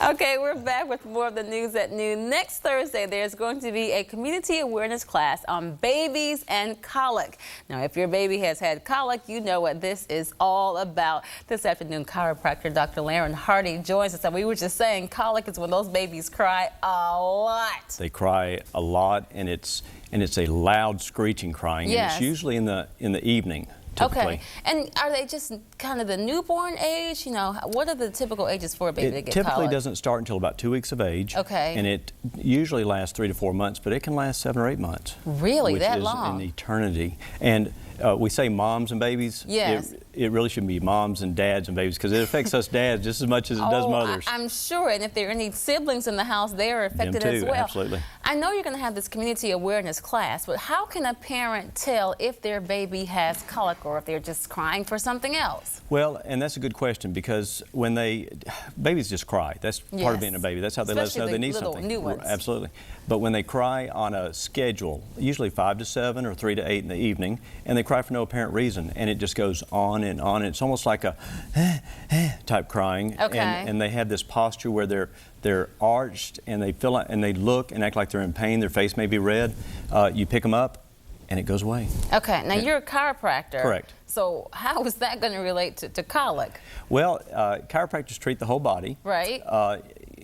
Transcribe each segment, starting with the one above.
Okay, we're back with more of the news at noon. Next Thursday, there's going to be a community awareness class on babies and colic. Now, if your baby has had colic, you know what this is all about. This afternoon, chiropractor Dr. Laron joins us. And we were just saying, colic is when those babies cry a lot. They cry a lot, and it's a loud screeching crying. Yes. And it's usually in the evening. Typically. Okay, and are they just kind of the newborn age? You know, what are the typical ages for a baby to get colic? It typically doesn't start until about 2 weeks of age. Okay. And it usually lasts 3 to 4 months, but it can last 7 or 8 months. Really, that long? Which is an eternity. And we say moms and babies. Yes. It really should be moms and dads and babies, because it affects us dads just as much as it does mothers. I'm sure. And if there are any siblings in the house, they are affected Them too, as well. absolutely. I know you're going to have this community awareness class, but how can a parent tell if their baby has colic or if they're just crying for something else? Well, and that's a good question, because when babies just cry. That's part of being a baby. That's how they let us know they need something. New ones. Absolutely. But when they cry on a schedule, usually 5 to 7 or 3 to 8 in the evening, and they cry for no apparent reason, and it just goes on and on. It's almost like a type crying. Okay. And they have this posture where they're arched, and they feel like, and they look and act like they're in pain. Their face may be red. You pick them up, and it goes away. Okay. Now, you're a chiropractor. Correct. So how is that going to relate to colic? Well, chiropractors treat the whole body. Right.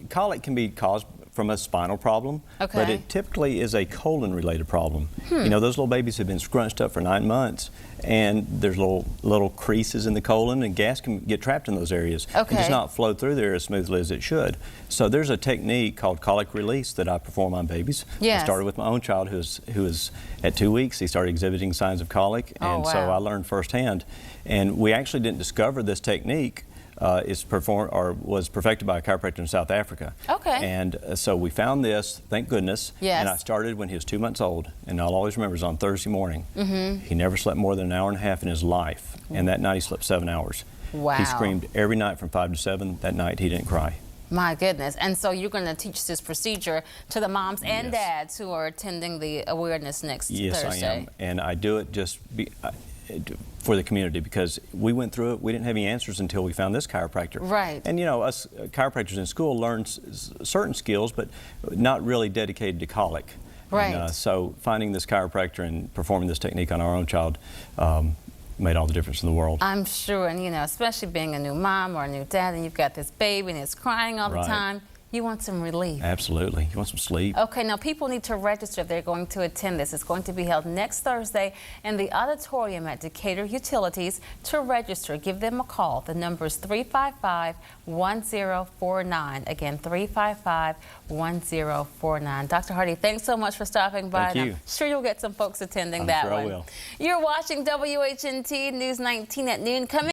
Colic can be caused from a spinal problem, okay, but it typically is a colon-related problem. You know, those little babies have been scrunched up for 9 months, and there's little creases in the colon, and gas can get trapped in those areas. Okay. It does not flow through there as smoothly as it should. So there's a technique called colic release that I perform on babies. Yes. I started with my own child who was at 2 weeks. He started exhibiting signs of colic, and so I learned firsthand. And we actually didn't discover this technique. Was perfected by a chiropractor in South Africa. Okay. And so we found this, thank goodness. Yes. And I started when he was 2 months old, and I'll always remember it was on Thursday morning. He never slept more than an hour and a half in his life, and that night he slept 7 hours. Wow. He screamed every night from 5 to 7. That night he didn't cry. My goodness. And so you're going to teach this procedure to the moms and dads who are attending the awareness next Thursday. Yes, I am. And I do it for the community, because we went through it. We didn't have any answers until we found this chiropractor. Right. And you know, us chiropractors in school learn certain skills, but not really dedicated to colic. Right. And, so finding this chiropractor and performing this technique on our own child made all the difference in the world. I'm sure, and you know, especially being a new mom or a new dad, and you've got this baby and it's crying all the time. You want some relief. Absolutely. You want some sleep. Okay, now people need to register if they're going to attend this. It's going to be held next Thursday in the auditorium at Decatur Utilities. To register, give them a call. The number is 355-1049. Again, 355-1049. Dr. Hardy, thanks so much for stopping by. Thank you. I'm sure you'll get some folks attending I'm that sure one. I will. You're watching WHNT News 19 at noon. Coming